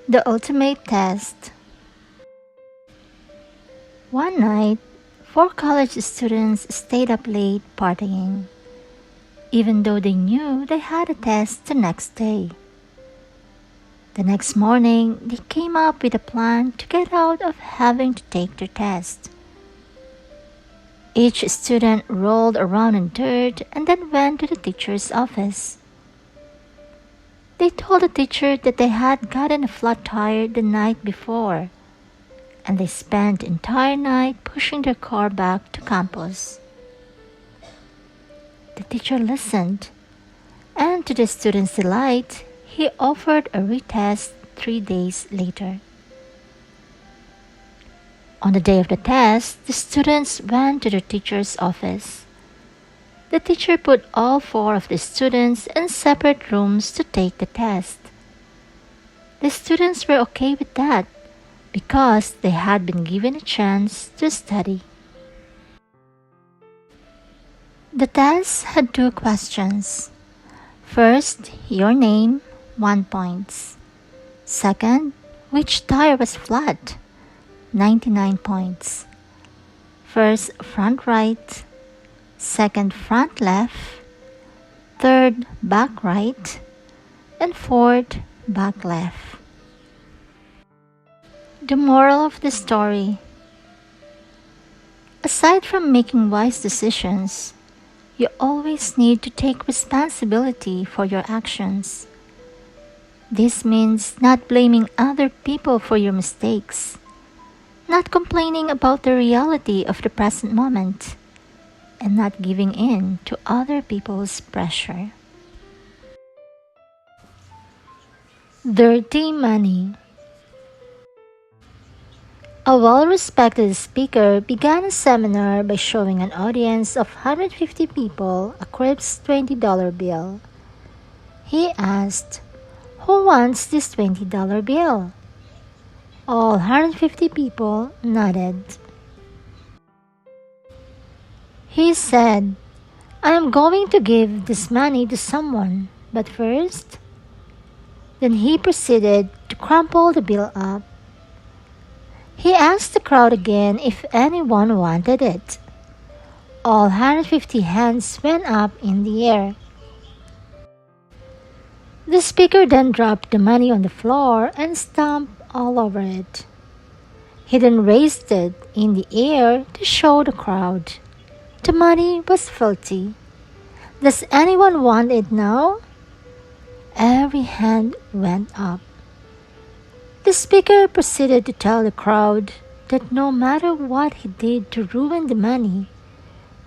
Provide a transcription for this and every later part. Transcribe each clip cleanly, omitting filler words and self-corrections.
The ultimate test. One night, four college students stayed up late partying, even though they knew they had a test the next day. The next morning, they came up with a plan to get out of having to take their test. Each student rolled around in dirt and then went to the teacher's office. They told the teacher that they had gotten a flat tire the night before, and they spent the entire night pushing their car back to campus. The teacher listened, and to the students' delight, he offered a retest 3 days later. On the day of the test, the students went to the teacher's office. The teacher put all four of the students in separate rooms to take the test. The students were okay with that because they had been given a chance to study. The test had 2 questions. First, your name, 1 point. Second, which tire was flat, 99 points. First, front right. Second, front left. Third, back right. And fourth, back left. The moral of the story. Aside from making wise decisions, you always need to take responsibility for your actions. This means not blaming other people for your mistakes, not complaining about the reality of the present moment, and not giving in to other people's pressure. Dirty money. A well-respected speaker began a seminar by showing an audience of 150 people a crisp $20 bill. He asked, "Who wants this $20 bill?" All 150 people nodded. He said, "I am going to give this money to someone, but first..." Then he proceeded to crumple the bill up. He asked the crowd again if anyone wanted it. All 150 hands went up in the air. The speaker then dropped the money on the floor and stomped all over it. He then raised it in the air to show the crowd. The money was filthy. Does anyone want it now? Every hand went up. The speaker proceeded to tell the crowd that no matter what he did to ruin the money,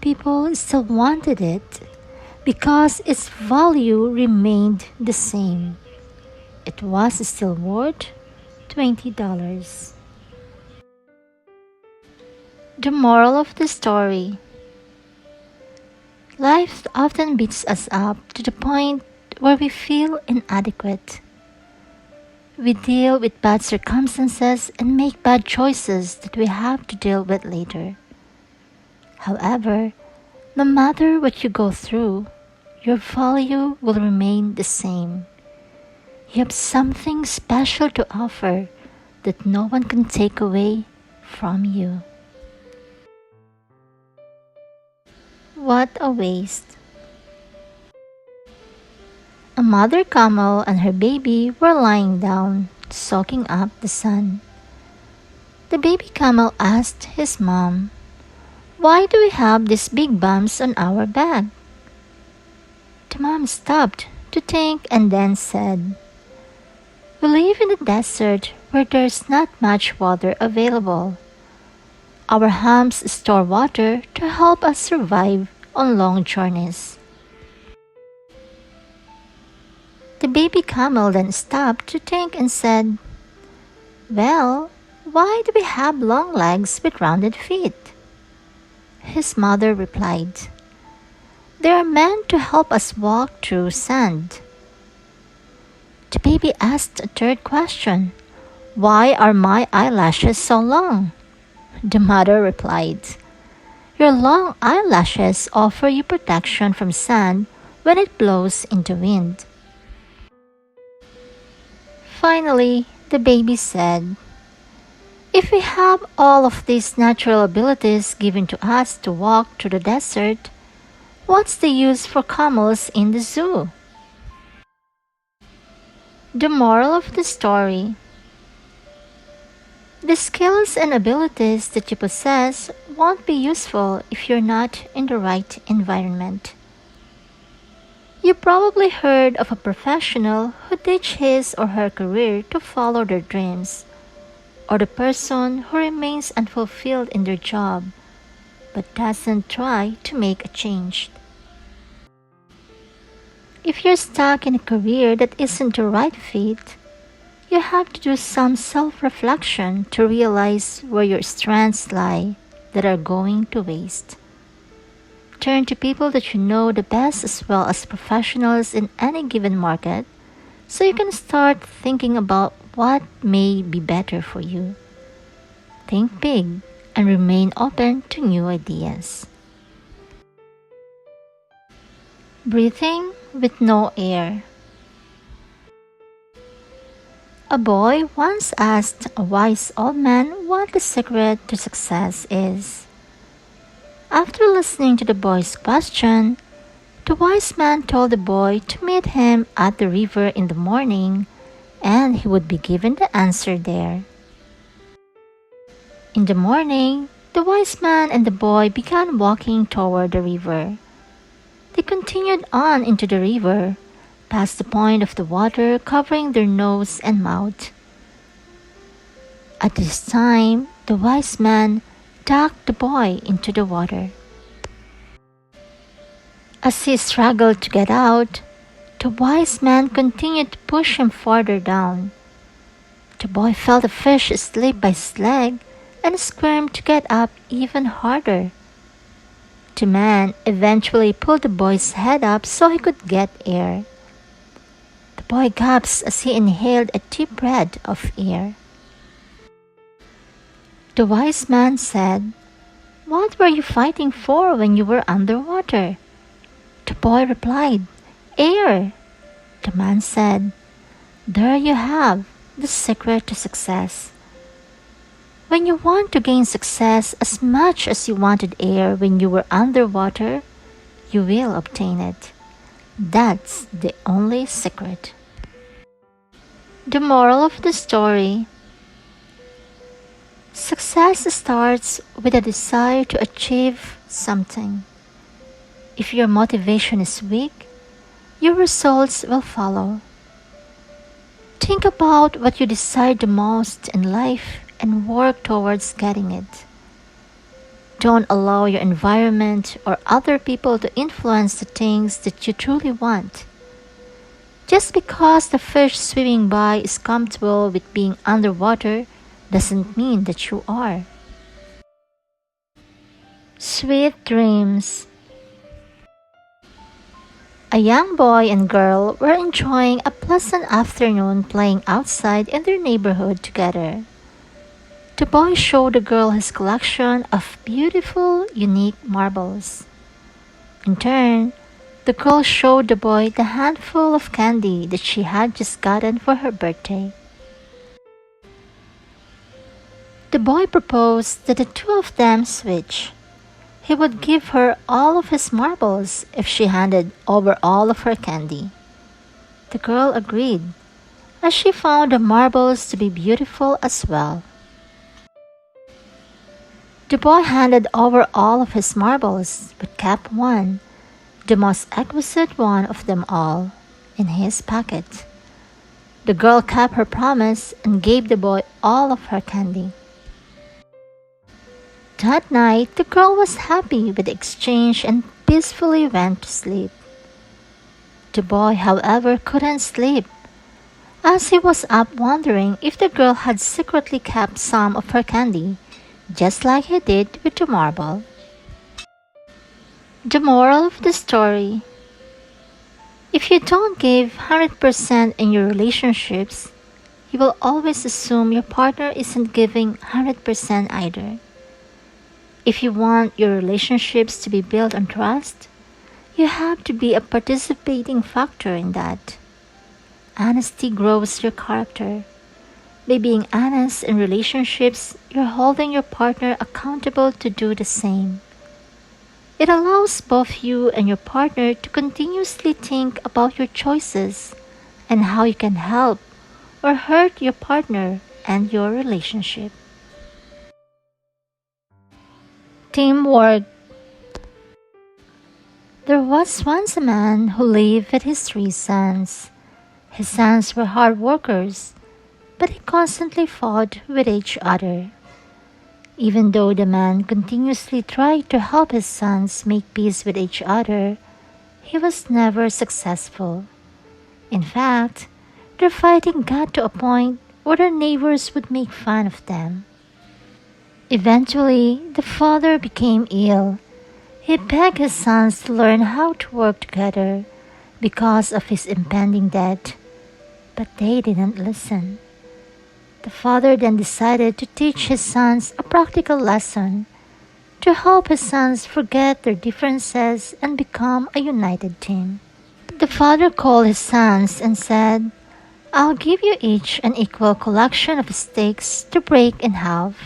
people still wanted it because its value remained the same. It was still worth $20. The moral of the story. Life often beats us up to the point where we feel inadequate. We deal with bad circumstances and make bad choices that we have to deal with later. However, no matter what you go through, your value will remain the same. You have something special to offer that no one can take away from you. What a waste. A mother camel and her baby were lying down, soaking up the sun. The baby camel asked his mom, "Why do we have these big bumps on our back?" The mom stopped to think and then said, "We live in the desert where there's not much water available. Our humps store water to help us survive on long journeys." The baby camel then stopped to think and said, "Well, why do we have long legs with rounded feet?" His mother replied, "They are meant to help us walk through sand." The baby asked a third question, "Why are my eyelashes so long?" The mother replied, "Your long eyelashes offer you protection from sand when it blows in the wind." Finally, The baby said, "If we have all of these natural abilities given to us to walk through the desert, what's the use for camels in the zoo?" The moral of the story: the skills and abilities that you possess won't be useful if you're not in the right environment. You probably heard of a professional who ditched his or her career to follow their dreams, or the person who remains unfulfilled in their job but doesn't try to make a change. If you're stuck in a career that isn't the right fit, you have to do some self-reflection to realize where your strengths lie that are going to waste. Turn to people that you know the best as well as professionals in any given market so you can start thinking about what may be better for you. Think big and remain open to new ideas. Breathing with no air. A boy once asked a wise old man what the secret to success is. After listening to the boy's question, the wise man told the boy to meet him at the river in the morning and he would be given the answer there. In the morning, the wise man and the boy began walking toward the river. They continued on into the river, past the point of the water covering their nose and mouth. At this time, the wise man ducked the boy into the water. As he struggled to get out, the wise man continued to push him farther down. The boy felt a fish slip by his leg and squirmed to get up even harder. The man eventually pulled the boy's head up so he could get air. The boy gasped as he inhaled a deep breath of air. The wise man said, "What were you fighting for when you were underwater?" The boy replied, "Air." The man said, "There you have the secret to success. When you want to gain success as much as you wanted air when you were underwater, you will obtain it. That's the only secret." The moral of the story: success starts with a desire to achieve something. If your motivation is weak, your results will follow. Think about what you desire the most in life and work towards getting it. Don't allow your environment or other people to influence the things that you truly want. Just because the fish swimming by is comfortable with being underwater doesn't mean that you are. Sweet dreams. A young boy and girl were enjoying a pleasant afternoon playing outside in their neighborhood together. The boy showed the girl his collection of beautiful, unique marbles. In turn, the girl showed the boy the handful of candy that she had just gotten for her birthday. The boy proposed that the two of them switch. He would give her all of his marbles if she handed over all of her candy. The girl agreed, as she found the marbles to be beautiful as well. The boy handed over all of his marbles, but kept one, the most exquisite one of them all, in his pocket. The girl kept her promise and gave the boy all of her candy. That night, the girl was happy with the exchange and peacefully went to sleep. The boy, however, couldn't sleep, as he was up wondering if the girl had secretly kept some of her candy, just like he did with the marble. The moral of the story: if you don't give 100% in your relationships, you will always assume your partner isn't giving 100% either. If you want your relationships to be built on trust, you have to be a participating factor in that. Honesty grows your character. By being honest in relationships, you're holding your partner accountable to do the same. It allows both you and your partner to continuously think about your choices and how you can help or hurt your partner and your relationship. Teamwork. There was once a man who lived with his 3 sons. His sons were hard workers, but they constantly fought with each other. Even though the man continuously tried to help his sons make peace with each other, he was never successful. In fact, their fighting got to a point where their neighbors would make fun of them. Eventually, the father became ill. He begged his sons to learn how to work together because of his impending death, but they didn't listen. The father then decided to teach his sons a practical lesson to help his sons forget their differences and become a united team. The father called his sons and said, "I'll give you each an equal collection of sticks to break in half.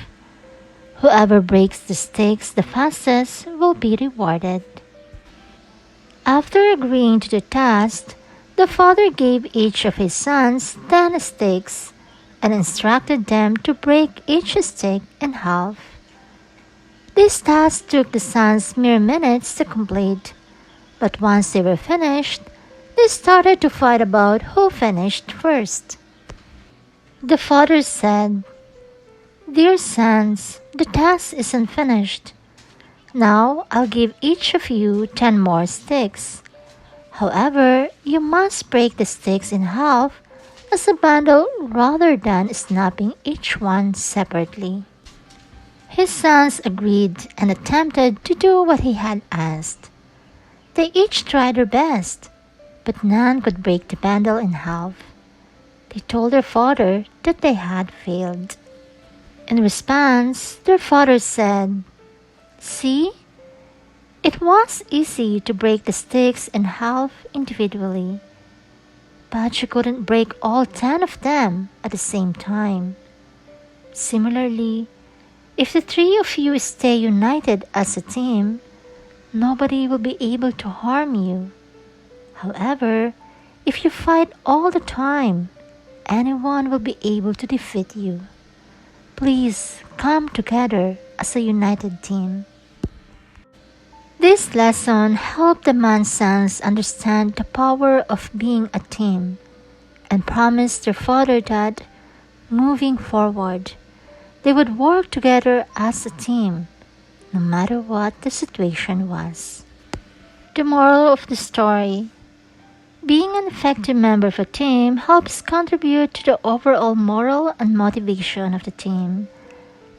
Whoever breaks the sticks the fastest will be rewarded." After agreeing to the task, the father gave each of his sons 10 sticks and instructed them to break each stick in half. This task took the sons mere minutes to complete, but once they were finished, they started to fight about who finished first. The father said, "Dear sons, the task isn't finished. Now I'll give each of you 10 more sticks. However, you must break the sticks in half as a bundle rather than snapping each one separately." His sons agreed and attempted to do what he had asked. They each tried their best, but none could break the bundle in half. They told their father that they had failed. In response, their father said, "See, it was easy to break the sticks in half individually, but you couldn't break all 10 of them at the same time. Similarly, if the 3 of you stay united as a team, nobody will be able to harm you. However, if you fight all the time, anyone will be able to defeat you. Please come together as a united team." This lesson helped the man's sons understand the power of being a team and promised their father that, moving forward, they would work together as a team, no matter what the situation was. The moral of the story: being an effective member of a team helps contribute to the overall moral and motivation of the team.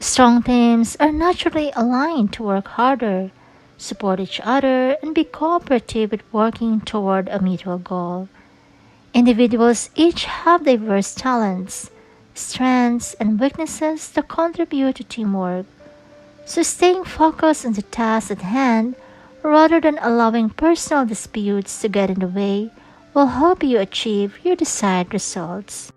Strong teams are naturally aligned to work harder, support each other, and be cooperative with working toward a mutual goal. Individuals each have diverse talents, strengths, and weaknesses that contribute to teamwork. So staying focused on the task at hand rather than allowing personal disputes to get in the way will help you achieve your desired results.